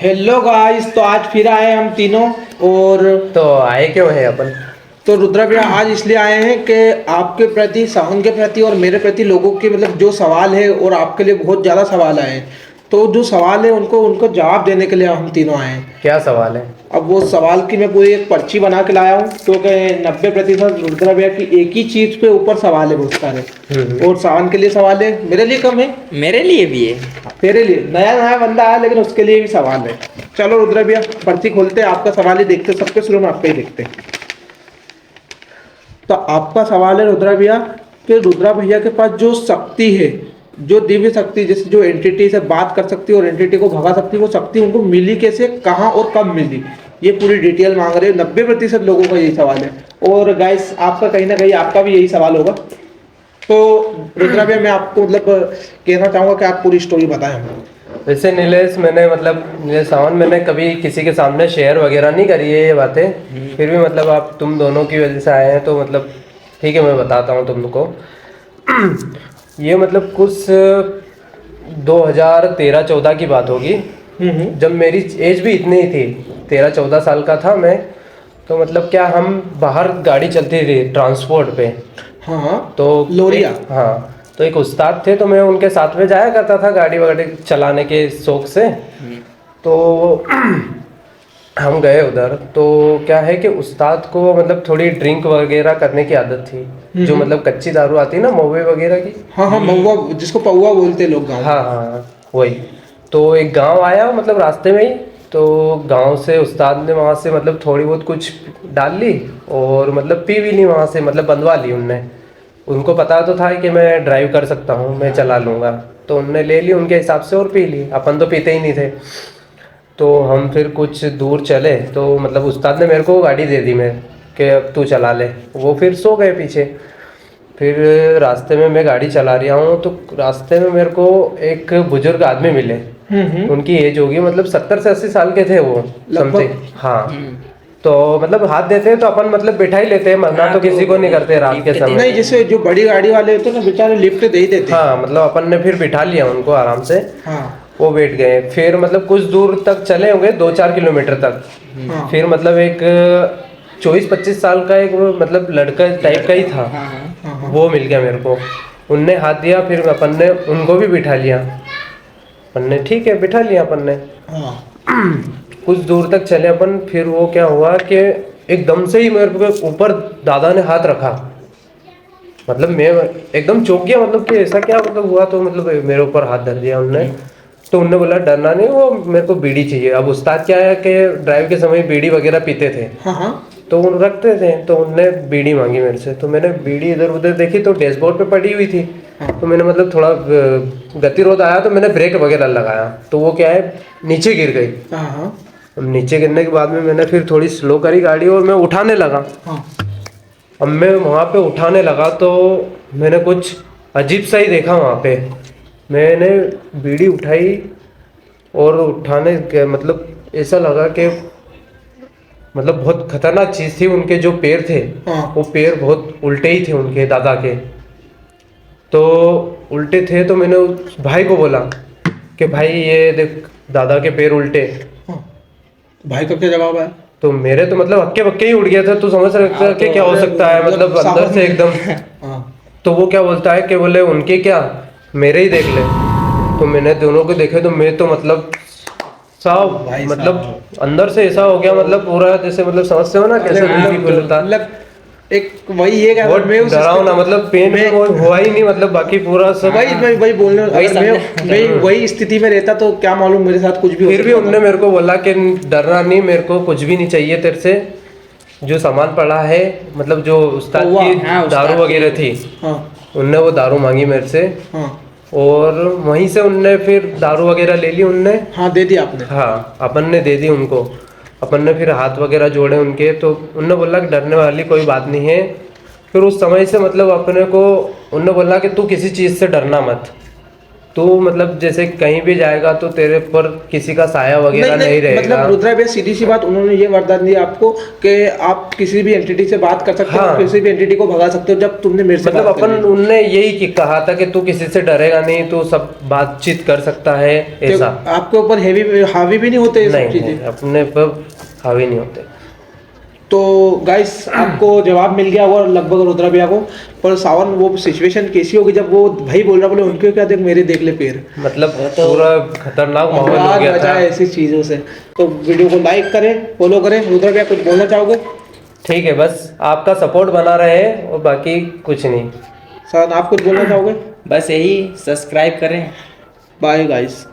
Hello guys, तो आज फिर आए हम तीनों। और तो आए क्यों है अपन? तो रुद्रा भैया आज इसलिए आए हैं कि आपके प्रति, सावन के प्रति और मेरे प्रति लोगों के मतलब जो सवाल है, और आपके लिए बहुत ज़्यादा सवाल आए हैं। तो जो सवाल है उनको उनको जवाब देने के लिए हम तीनों आए हैं। क्या सवाल है? अब वो सवाल की मैं पूरी एक पर्ची बना के लाया हूँ, क्योंकि 90% रुद्रा भैया की एक ही चीज़ पे ऊपर सवाल है बहुत सारे। और सावन के लिए सवाल है, मेरे लिए कम है, मेरे लिए भी है। तेरे लिए नया नया बंदा आया लेकिन उसके लिए भी सवाल है। चलो रुद्रा भैया पर्ची खोलते हैं, आपका सवाल ही देखते हैं, सबके शुरू में आपका ही देखते हैं। तो आपका सवाल है रुद्रा भैया कि रुद्रा भैया के पास जो शक्ति है, जो दिव्य शक्ति, जैसे जो एंटिटी से बात कर सकती है और एंटिटी को भगा सकती है, वो शक्ति उनको मिली कैसे, कहाँ और कब मिली, ये पूरी डिटेल मांग रहे हैं। 90% लोगों का यही सवाल है। और गाइस आपका कहीं ना कहीं आपका भी यही सवाल होगा। तो रुद्रा भैया मैं आपको मतलब कहना चाहूँगा कि आप पूरी स्टोरी बताएं हमें। वैसे नीलेश, नीलेश सावन मैंने कभी किसी के सामने शेयर वगैरह नहीं करी है ये बातें। फिर भी मतलब आप तुम दोनों की वजह से आए हैं तो मतलब ठीक है, मैं बताता हूँ तुमको। ये मतलब कुछ 2013-14 की बात होगी, जब मेरी एज भी इतनी ही थी, 13-14 साल का था मैं। तो मतलब क्या, हम बाहर गाड़ी चलती थी ट्रांसपोर्ट पे। हाँ तो लोरिया। हाँ, तो एक उस्ताद थे, तो मैं उनके साथ में जाया करता था गाड़ी वगैरह चलाने के शौक से। तो हम गए उधर। तो क्या है कि उस्ताद को मतलब थोड़ी ड्रिंक वगैरह करने की आदत थी, जो मतलब कच्ची दारू आती है ना, महुए वगैरह की। हाँ हाँ, महुआ, जिसको पौवा बोलते हैं लोग गाँव में। हाँ हाँ, वही। तो एक गांव आया मतलब रास्ते में ही। तो गांव से उस्ताद ने वहाँ से मतलब थोड़ी बहुत कुछ डाल ली, और मतलब पी भी ली वहाँ से, मतलब बंधवा ली उनने। उनको पता तो था कि मैं ड्राइव कर सकता हूँ, मैं चला लूँगा। तो उनने ले ली उनके हिसाब से और पी ली। अपन तो पीते ही नहीं थे। तो हम फिर कुछ दूर चले, तो मतलब उस्ताद ने मेरे को गाड़ी दे दी, मैं कि अब तू चला ले। वो फिर सो गए पीछे। फिर रास्ते में मैं गाड़ी चला रहा हूँ, तो रास्ते में मेरे को एक बुजुर्ग आदमी मिले। उनकी एज होगी मतलब 70 से 80 साल के थे वो, समथिंग। हाँ। तो मतलब हाथ देते हैं तो अपन मतलब बैठा ही लेते हैं, मना तो किसी को नहीं करते रात के समय। नहीं, जैसे जो बड़ी गाड़ी वाले होते हैं ना, बेचारे लिफ्ट दे ही देते हैं। हाँ, मतलब अपन ने फिर बिठा लिया उनको आराम से। हाँ वो बैठ गए। फिर मतलब कुछ दूर तक चले होंगे, 2-4 किलोमीटर तक। हाँ। फिर मतलब एक 24-25 साल का एक वो मतलब लड़का टाइप का ही था, वो मिल गया मेरे को। उनने हाथ दिया, फिर अपन ने उनको भी बिठा लिया। अपन ने ठीक है बिठा लिया अपन ने। हाँ कुछ दूर तक चले अपन। फिर वो क्या हुआ कि एकदम से ही मेरे को ऊपर दादा ने हाथ रखा। मतलब मैं एकदम चौंक गया, मतलब कि ऐसा क्या मतलब हुआ। तो मतलब मेरे ऊपर हाथ धर दिया उनने। तो उनने बोला डरना नहीं, वो मेरे को बीड़ी चाहिए। अब उस्ताद क्या है कि ड्राइव के समय बीड़ी वगैरह पीते थे, हाँ हाँ। तो उन रखते थे। तो उनने बीड़ी मांगी मेरे से। तो मैंने बीड़ी इधर उधर देखी, तो डैशबोर्ड पे पड़ी हुई थी। तो मैंने मतलब थोड़ा गतिरोध आया, तो मैंने ब्रेक वगैरह लगाया, तो वो क्या है नीचे गिर गई। हाँ हाँ। नीचे गिरने के बाद में मैंने फिर थोड़ी स्लो करी गाड़ी, और मैं उठाने लगा। हाँ। अब मैं वहाँ पे उठाने लगा, तो मैंने कुछ अजीब सा ही देखा वहाँ पे। मैंने बीड़ी उठाई, और उठाने के मतलब ऐसा लगा कि मतलब बहुत खतरनाक चीज़ थी। उनके जो पैर थे, हाँ। वो पैर बहुत उल्टे ही थे उनके दादा के। तो उल्टे थे। तो मैंने उस भाई को बोला कि भाई ये देख, दादा के पैर उल्टे। हाँ। भाई का क्या जवाब है? तो मेरे तो मतलब हक्के बक्के ही उड़ गया था। तो समझ सकता है कि क्या हो सकता है, मतलब अंदर से एकदम। हाँ। तो वो क्या बोलता है कि बोले उनके क्या, मेरे ही देख ले। तो मैंने दोनों को देखे, तो मैं तो मतलब साहब भाई मतलब अंदर से ऐसा हो गया, मतलब पूरा जैसे मतलब समझते हो ना कैसे दिल फील होता है। मतलब एक वही ये बहुत डरावना, मतलब पेन में वो हुआ ही नहीं, मतलब बाकी पूरा सब। वही बोलने, अगर मैं वही स्थिति में रहता तो क्या मालूम मेरे साथ कुछ भी हो फिर भी सकता उनने मेरे को बोला कि डरना नहीं, मेरे को कुछ भी नहीं चाहिए तेरे से। जो सामान पड़ा है, मतलब जो उस्ताद की दारू वगैरह थी, हाँ उनने वो दारू मांगी मेरे से। हाँ। और वहीं से उनने फिर दारू वगैरह ले ली उनने। हाँ दे दिया आपने? हाँ, अपन ने दे दी उनको। अपन ने फिर हाथ वगैरह जोड़े उनके। तो उनने बोला कि डरने वाली कोई बात नहीं है। फिर उस समय से मतलब अपने को उनने बोला कि तू किसी चीज़ से डरना मत। तो मतलब जैसे कहीं भी जाएगा तो तेरे पर किसी का साया वगैरह नहीं रहेगा। मतलब रुद्रा भैया सीधी सी बात, उन्होंने ये वरदान दिया आपको कि आप किसी भी एंटिटी से बात कर सकते हो, हाँ। किसी भी एंटिटी को भगा सकते हो जब तुमने मेरे से मतलब बात अपन कर ली। उनने यही कहा था कि तू किसी से डरेगा नहीं, तू सब बातचीत कर सकता है, तो ऐसा। आपके ऊपर हावी भी नहीं होते ये सब नहीं चीजें। नहीं, अपने पर हावी नहीं होते। तो गाइस आपको जवाब मिल गया होगा लगभग रुद्रा भैया को। पर सावन वो सिचुएशन कैसी होगी जब वो भाई बोल रहा, बोले उनके क्या देख मेरे देख ले पैर। मतलब पूरा खतरनाक माहौल हो आवाज गया बचा था। है ऐसी चीजों से। तो वीडियो को लाइक करें, फॉलो करें। रुद्रा भैया कुछ बोलना चाहोगे? ठीक है, बस आपका सपोर्ट बना रहे और बाकी कुछ नहीं। सर आप कुछ बोलना चाहोगे? बस यही, सब्सक्राइब करें। Bye guys.